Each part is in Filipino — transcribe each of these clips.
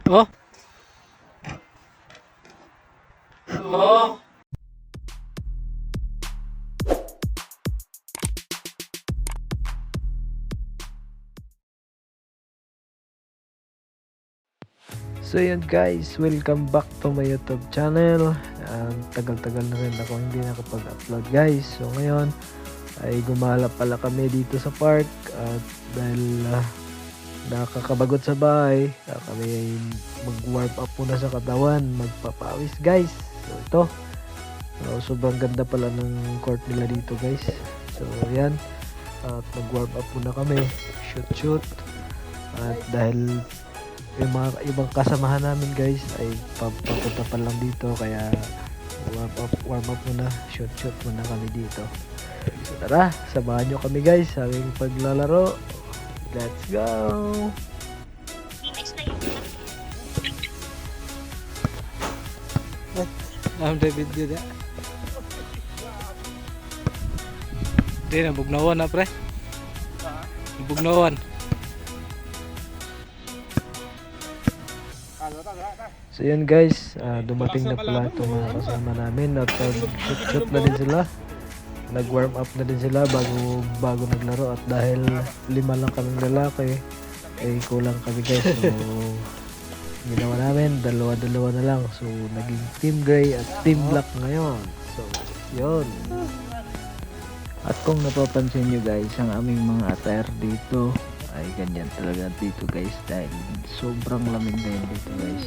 Oh. Oh. So yun guys, welcome back to my YouTube channel. Tagal-tagal na rin ako hindi nakapag-upload guys. So ngayon ay gumala pala kami dito sa park at dahil nakakabagot sa bahay, kami ay mag-warm up muna sa katawan, magpapawis guys. So ito, sobrang ganda pala ng court nila dito guys. So yan, at mag-warm up muna kami, shoot. At dahil yung mga ibang kasamahan namin guys ay papunta pa lang dito, kaya warm up muna, shoot muna kami dito. So tara, samahan nyo kami guys sa aming paglalaro. Let's go! I'm the video na. Di na bugnawan na pre. Bugnawan. So yun guys, dumating na pala itong mga kasama namin at shoot na din sila. Nag-warm up na din sila bago naglaro, at dahil 5 lang kaming lalaki ay kulang kami guys. So ginawa namin, dalawa na lang. So naging Team Gray at Team Black ngayon. So yun. At kung napapansin nyo guys, ang aming mga attire dito ay ganyan talaga dito guys, dahil sobrang lamig ngayon dito guys,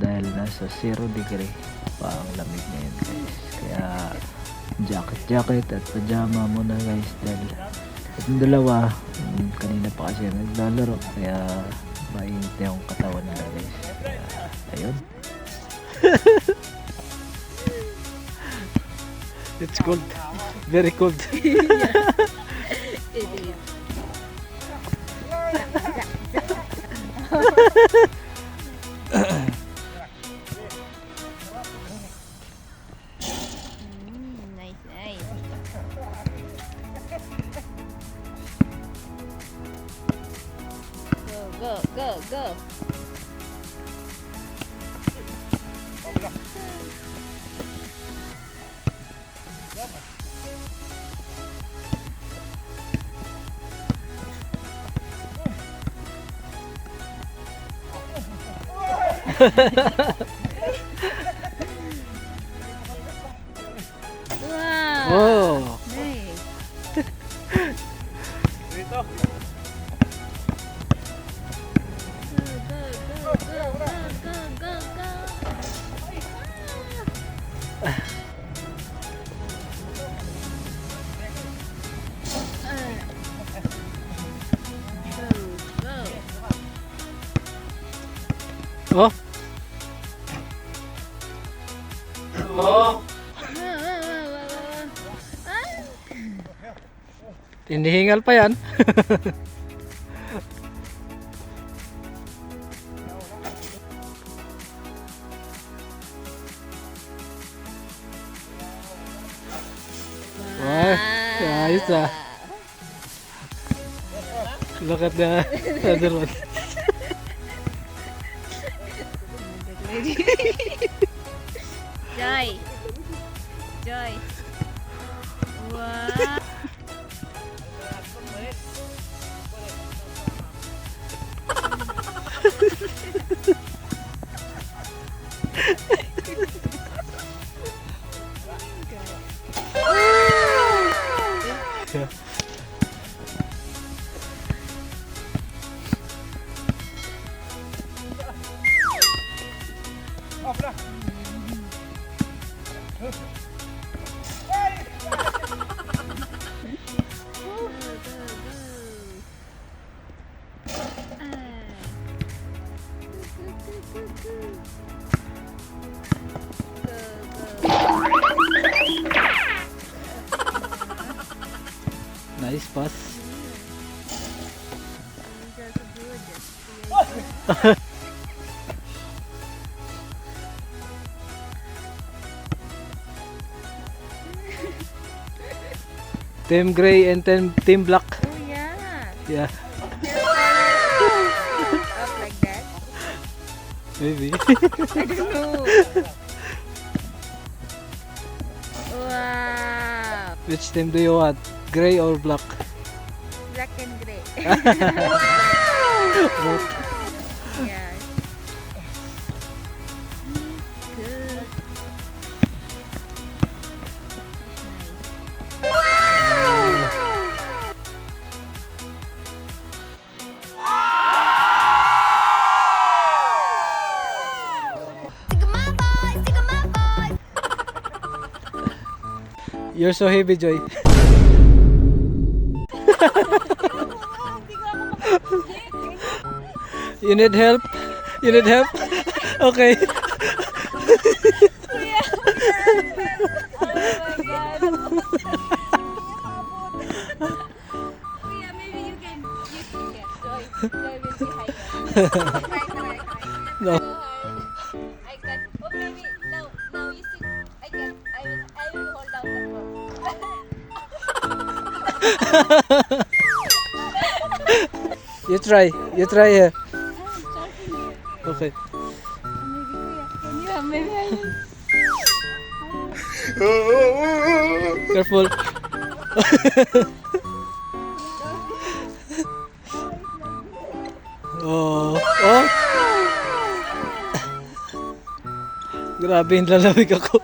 dahil nasa 0 degree pa ang lamig ngayon guys. Kaya jacket at pajama muna guys, dahil itong dalawa kanina pa kasi naglalaro, kaya mainit na yung katawan nila guys. Kaya ayun. It's cold. Very cold. It is. Nice. Go. Wow. Oh. Nice. Go. Oh. Oh. Tinihingal pa yan. Wow, ayos ah. Look at the other one. Joy. Wow. Nice pass. Team Gray and Team Black. Oh yeah. Yeah. Up like that. Maybe. I don't know. Wow. Which team do you want? Gray or black? Black and gray. Both. Yeah. Good. You're so heavy, Joy. You need help? You need help? Okay. Kuya, maybe you can get Joy. Joy will be higher. Try. No. So hard. I can. Oh, maybe now you sit. I can. I will hold down the rope. You try. You try here. Okay. Maybe I will. Careful. Oh. Oh. Grabe, lalamig ako.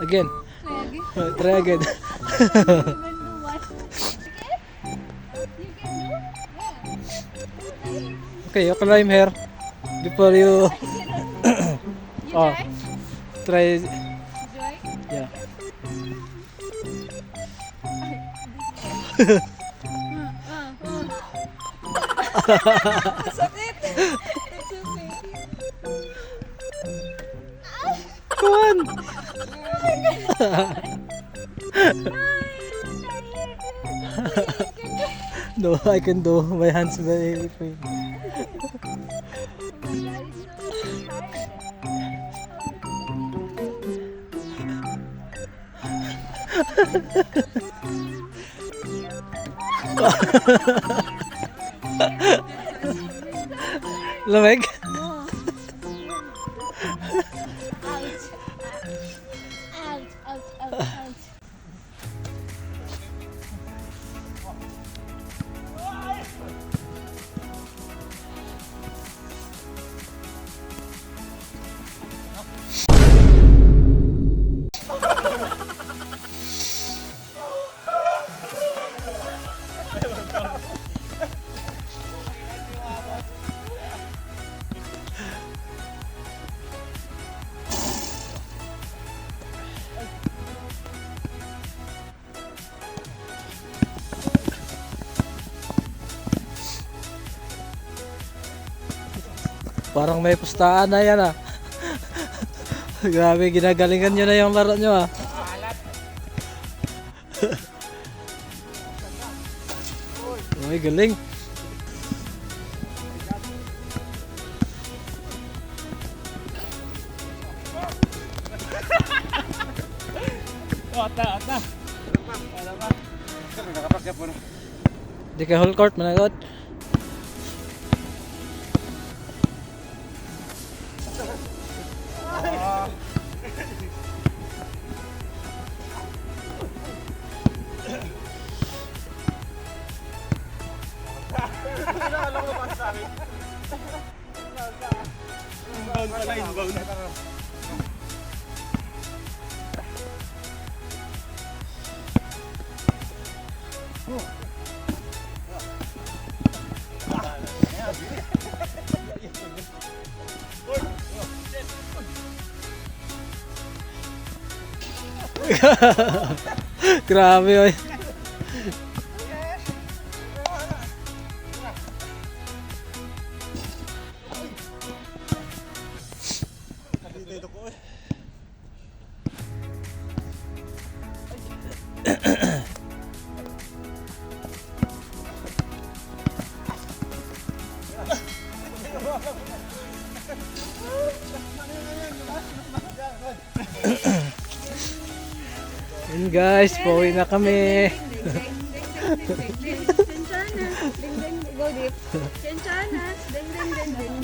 Again. Try again. Okay, you climb here before you oh, try. Yeah. Come on. No, I can do. My hands very pain. Lamig? Parang may pustaan na yan ah. Grabe, ginagalingan nyo na yung laro nyo ah. Uy, galing. Di ka whole court managot. Grabe oy. dito ko eh. Yun guys, pauwi na kami. Chenchana. Ding ding. Go deep. Chenchana. Ding ding ding ding.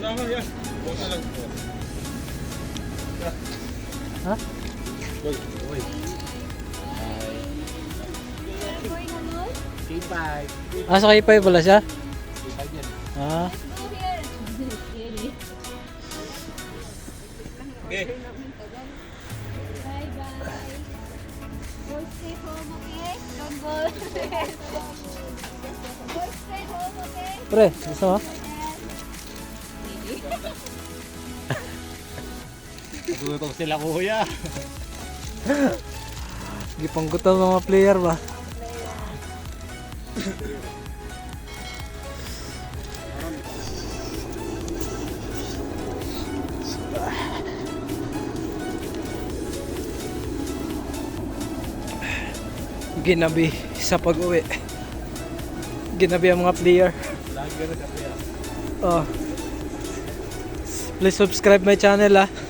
Wala nga yan. Wala lang po. Ha? Uy. Ah, sa K5 pala siya? Ah, Let's go here. Really? Okay. Bye bye. Go straight home, okay? Don't go. Go straight home, okay? pre, gusto mo? Nagutom sila kuya. Gipanggutan mga player ba? Ginabi sa pag-uwi. Ginabi ang mga player. Lagi rin kasi Oh. Please subscribe my channel ah.